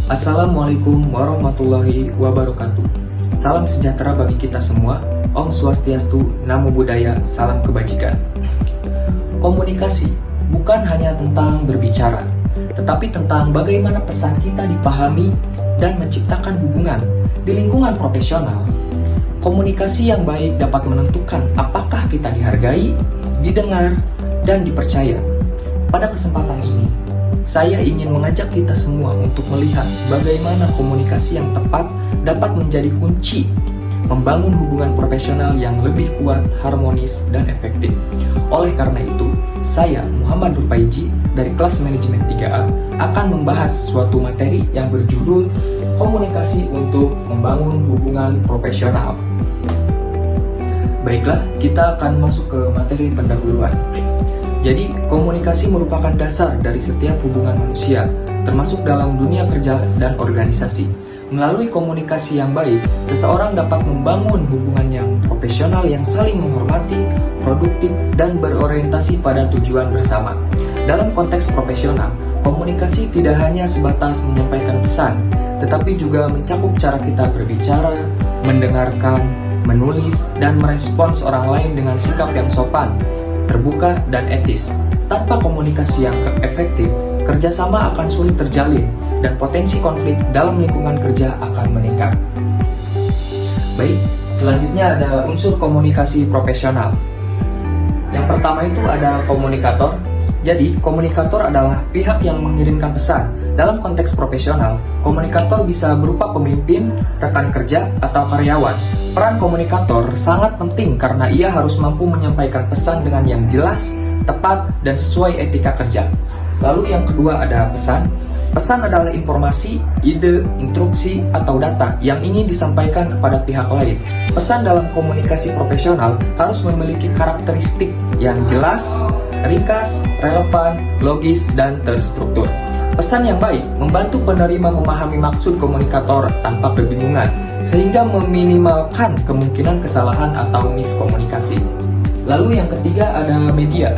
Assalamualaikum warahmatullahi wabarakatuh. Salam sejahtera bagi kita semua. Om Swastiastu, Namo Buddhaya, salam kebajikan. Komunikasi bukan hanya tentang berbicara, tetapi tentang bagaimana pesan kita dipahami dan menciptakan hubungan di lingkungan profesional. Komunikasi yang baik dapat menentukan apakah kita dihargai, didengar, dan dipercaya. Pada kesempatan ini, saya ingin mengajak kita semua untuk melihat bagaimana komunikasi yang tepat dapat menjadi kunci membangun hubungan profesional yang lebih kuat, harmonis, dan efektif. Oleh karena itu, saya, Muhammad Rupaiji, dari kelas manajemen 3A, akan membahas suatu materi yang berjudul Komunikasi untuk Membangun Hubungan Profesional. Baiklah, kita akan masuk ke materi pendahuluan. Jadi, komunikasi merupakan dasar dari setiap hubungan manusia, termasuk dalam dunia kerja dan organisasi. Melalui komunikasi yang baik, seseorang dapat membangun hubungan yang profesional yang saling menghormati, produktif, dan berorientasi pada tujuan bersama. Dalam konteks profesional, komunikasi tidak hanya sebatas menyampaikan pesan, tetapi juga mencakup cara kita berbicara, mendengarkan, menulis, dan merespons orang lain dengan sikap yang sopan, terbuka, dan etis. Tanpa komunikasi yang efektif, kerjasama akan sulit terjalin dan potensi konflik dalam lingkungan kerja akan meningkat. Baik, selanjutnya ada unsur komunikasi profesional. Yang pertama itu ada komunikator. Jadi, komunikator adalah pihak yang mengirimkan pesan. Dalam konteks profesional, komunikator bisa berupa pemimpin, rekan kerja, atau karyawan. Peran komunikator sangat penting karena ia harus mampu menyampaikan pesan dengan yang jelas, tepat, dan sesuai etika kerja. Lalu yang kedua ada pesan. Pesan adalah informasi, ide, instruksi, atau data yang ingin disampaikan kepada pihak lain. Pesan dalam komunikasi profesional harus memiliki karakteristik yang jelas, ringkas, relevan, logis, dan terstruktur. Pesan yang baik membantu penerima memahami maksud komunikator tanpa kebingungan, sehingga meminimalkan kemungkinan kesalahan atau miskomunikasi. Lalu yang ketiga ada media.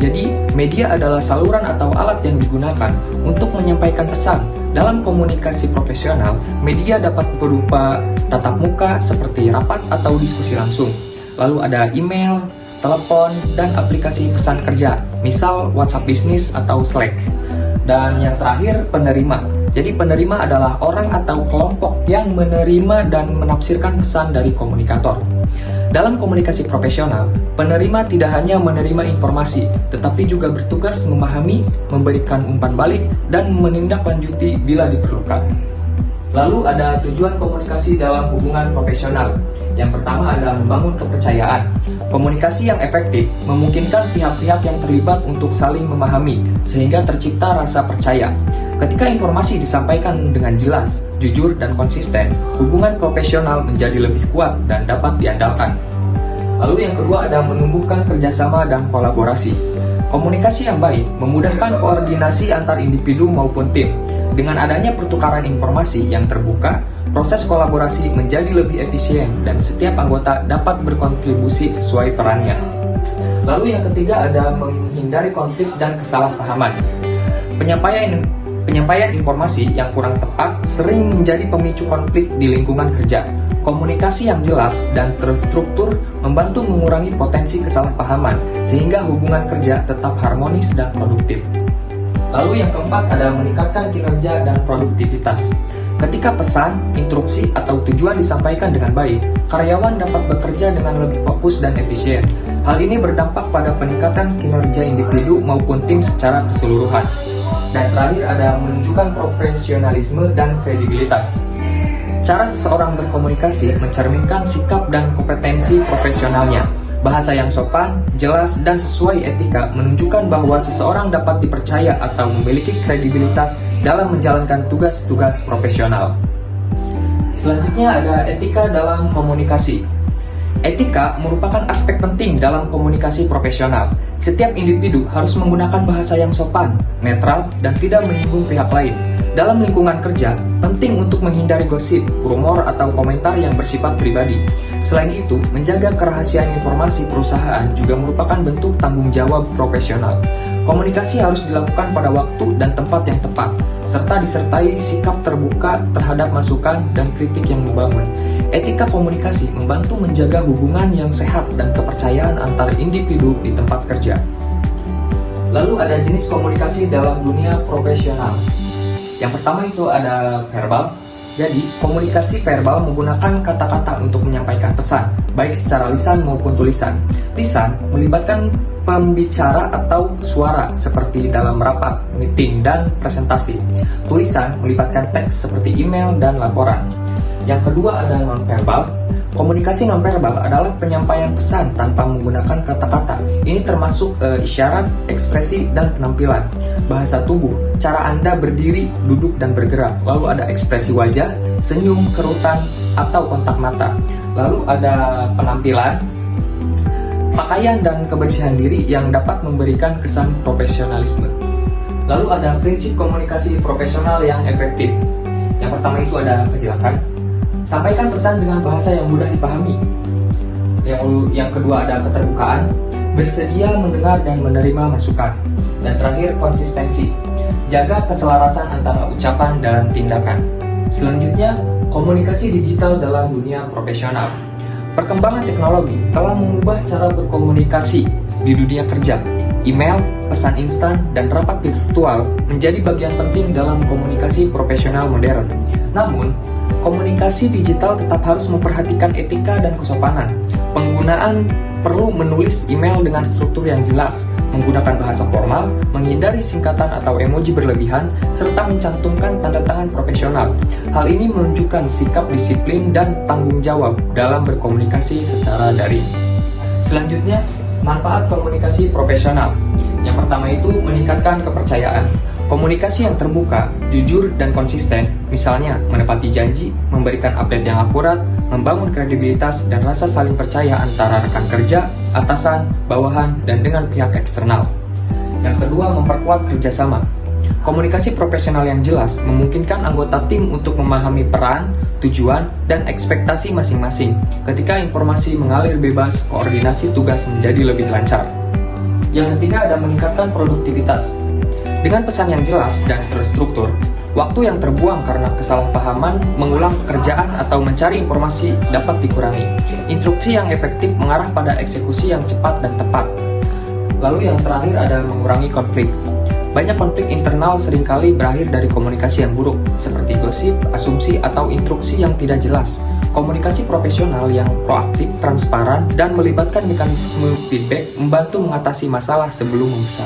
Jadi, media adalah saluran atau alat yang digunakan untuk menyampaikan pesan. Dalam komunikasi profesional, media dapat berupa tatap muka seperti rapat atau diskusi langsung. Lalu ada email, telepon, dan aplikasi pesan kerja, misal WhatsApp Business atau Slack. Dan yang terakhir, penerima. Jadi penerima adalah orang atau kelompok yang menerima dan menafsirkan pesan dari komunikator. Dalam komunikasi profesional, penerima tidak hanya menerima informasi, tetapi juga bertugas memahami, memberikan umpan balik, dan menindaklanjuti bila diperlukan. Lalu ada tujuan komunikasi dalam hubungan profesional. Yang pertama adalah membangun kepercayaan. Komunikasi yang efektif memungkinkan pihak-pihak yang terlibat untuk saling memahami, sehingga tercipta rasa percaya. Ketika informasi disampaikan dengan jelas, jujur, dan konsisten, hubungan profesional menjadi lebih kuat dan dapat diandalkan. Lalu yang kedua ada menumbuhkan kerjasama dan kolaborasi. Komunikasi yang baik memudahkan koordinasi antar individu maupun tim. Dengan adanya pertukaran informasi yang terbuka, proses kolaborasi menjadi lebih efisien dan setiap anggota dapat berkontribusi sesuai perannya. Lalu yang ketiga ada menghindari konflik dan kesalahpahaman. Penyampaian informasi yang kurang tepat sering menjadi pemicu konflik di lingkungan kerja. Komunikasi yang jelas dan terstruktur membantu mengurangi potensi kesalahpahaman sehingga hubungan kerja tetap harmonis dan produktif. Lalu yang keempat ada meningkatkan kinerja dan produktivitas. Ketika pesan, instruksi, atau tujuan disampaikan dengan baik, karyawan dapat bekerja dengan lebih fokus dan efisien. Hal ini berdampak pada peningkatan kinerja individu maupun tim secara keseluruhan. Dan terakhir ada menunjukkan profesionalisme dan kredibilitas. Cara seseorang berkomunikasi mencerminkan sikap dan kompetensi profesionalnya. Bahasa yang sopan, jelas, dan sesuai etika menunjukkan bahwa seseorang dapat dipercaya atau memiliki kredibilitas dalam menjalankan tugas-tugas profesional. Selanjutnya ada etika dalam komunikasi. Etika merupakan aspek penting dalam komunikasi profesional. Setiap individu harus menggunakan bahasa yang sopan, netral, dan tidak menyinggung pihak lain. Dalam lingkungan kerja, penting untuk menghindari gosip, rumor, atau komentar yang bersifat pribadi. Selain itu, menjaga kerahasiaan informasi perusahaan juga merupakan bentuk tanggung jawab profesional. Komunikasi harus dilakukan pada waktu dan tempat yang tepat. serta disertai sikap terbuka terhadap masukan dan kritik yang membangun. Etika komunikasi membantu menjaga hubungan yang sehat dan kepercayaan antar individu di tempat kerja. Lalu ada jenis komunikasi dalam dunia profesional. Yang pertama itu ada verbal. Jadi, komunikasi verbal menggunakan kata-kata untuk menyampaikan pesan, baik secara lisan maupun tulisan. Lisan melibatkan pembicara atau suara seperti dalam rapat, meeting, dan presentasi. Tulisan melibatkan teks seperti email dan laporan. Yang kedua ada non-verbal. Komunikasi non-verbal adalah penyampaian pesan tanpa menggunakan kata-kata. Ini termasuk isyarat, ekspresi, dan penampilan. Bahasa tubuh, cara Anda berdiri, duduk, dan bergerak. Lalu ada ekspresi wajah, senyum, kerutan, atau kontak mata. Lalu ada penampilan, pakaian dan kebersihan diri yang dapat memberikan kesan profesionalisme. Lalu ada prinsip komunikasi profesional yang efektif. Yang pertama itu ada kejelasan. Sampaikan pesan dengan bahasa yang mudah dipahami. Yang kedua ada keterbukaan, bersedia mendengar dan menerima masukan. Dan terakhir konsistensi, jaga keselarasan antara ucapan dan tindakan. Selanjutnya, komunikasi digital dalam dunia profesional. Perkembangan teknologi telah mengubah cara berkomunikasi di dunia kerja. Email, pesan instan, dan rapat virtual menjadi bagian penting dalam komunikasi profesional modern. Namun, komunikasi digital tetap harus memperhatikan etika dan kesopanan. Penggunaan perlu menulis email dengan struktur yang jelas, menggunakan bahasa formal, menghindari singkatan atau emoji berlebihan, serta mencantumkan tanda tangan profesional. Hal ini menunjukkan sikap disiplin dan tanggung jawab dalam berkomunikasi secara daring. Selanjutnya, manfaat komunikasi profesional. Yang pertama itu meningkatkan kepercayaan. Komunikasi yang terbuka, jujur, dan konsisten, misalnya menepati janji, memberikan update yang akurat, membangun kredibilitas dan rasa saling percaya antara rekan kerja, atasan, bawahan, dan dengan pihak eksternal. Yang kedua, memperkuat kerjasama. Komunikasi profesional yang jelas memungkinkan anggota tim untuk memahami peran, tujuan, dan ekspektasi masing-masing. Ketika informasi mengalir bebas, koordinasi tugas menjadi lebih lancar. Yang ketiga ada meningkatkan produktivitas. Dengan pesan yang jelas dan terstruktur, waktu yang terbuang karena kesalahpahaman, mengulang pekerjaan, atau mencari informasi dapat dikurangi. Instruksi yang efektif mengarah pada eksekusi yang cepat dan tepat. Lalu yang terakhir ada mengurangi konflik. Banyak konflik internal seringkali berakhir dari komunikasi yang buruk, seperti gosip, asumsi, atau instruksi yang tidak jelas. Komunikasi profesional yang proaktif, transparan, dan melibatkan mekanisme feedback membantu mengatasi masalah sebelum membesar.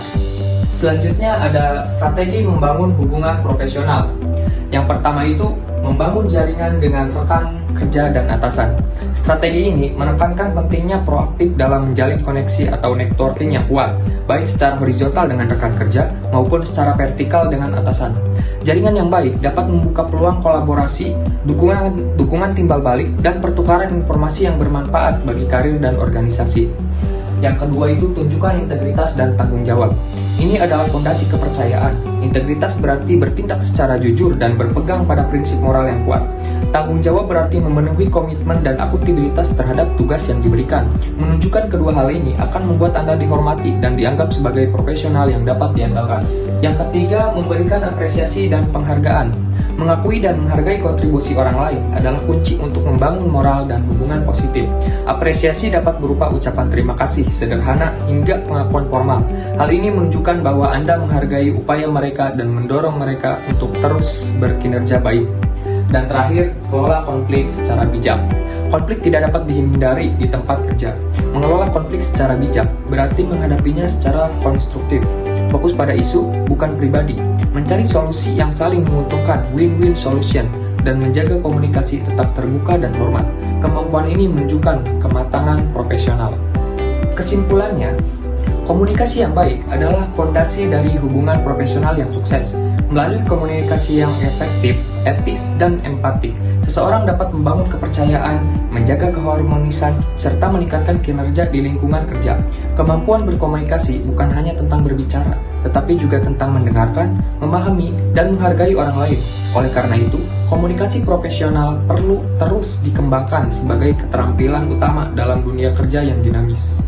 Selanjutnya ada strategi membangun hubungan profesional. Yang pertama itu membangun jaringan dengan rekan kerja dan atasan. Strategi ini menekankan pentingnya proaktif dalam menjalin koneksi atau networking yang kuat, baik secara horizontal dengan rekan kerja maupun secara vertikal dengan atasan. Jaringan yang baik dapat membuka peluang kolaborasi, dukungan timbal balik, dan pertukaran informasi yang bermanfaat bagi karir dan organisasi. Yang kedua itu tunjukkan integritas dan tanggung jawab. Ini adalah fondasi kepercayaan. Integritas berarti bertindak secara jujur dan berpegang pada prinsip moral yang kuat. Tanggung jawab berarti memenuhi komitmen dan akuntabilitas terhadap tugas yang diberikan. Menunjukkan kedua hal ini akan membuat Anda dihormati dan dianggap sebagai profesional yang dapat diandalkan. Yang ketiga, memberikan apresiasi dan penghargaan. Mengakui dan menghargai kontribusi orang lain adalah kunci untuk membangun moral dan hubungan positif. Apresiasi dapat berupa ucapan terima kasih sederhana hingga pengakuan formal. Hal ini menunjukkan bahwa Anda menghargai upaya mereka dan mendorong mereka untuk terus berkinerja baik. Dan terakhir, kelola konflik secara bijak. Konflik tidak dapat dihindari di tempat kerja. Mengelola konflik secara bijak berarti menghadapinya secara konstruktif. Fokus pada isu, bukan pribadi. Mencari solusi yang saling menguntungkan, win-win solution, dan menjaga komunikasi tetap terbuka dan hormat. Kemampuan ini menunjukkan kematangan profesional. Kesimpulannya, komunikasi yang baik adalah fondasi dari hubungan profesional yang sukses. Melalui komunikasi yang efektif, etis, dan empatik, seseorang dapat membangun kepercayaan, menjaga keharmonisan, serta meningkatkan kinerja di lingkungan kerja. Kemampuan berkomunikasi bukan hanya tentang berbicara, tetapi juga tentang mendengarkan, memahami, dan menghargai orang lain. Oleh karena itu, komunikasi profesional perlu terus dikembangkan sebagai keterampilan utama dalam dunia kerja yang dinamis.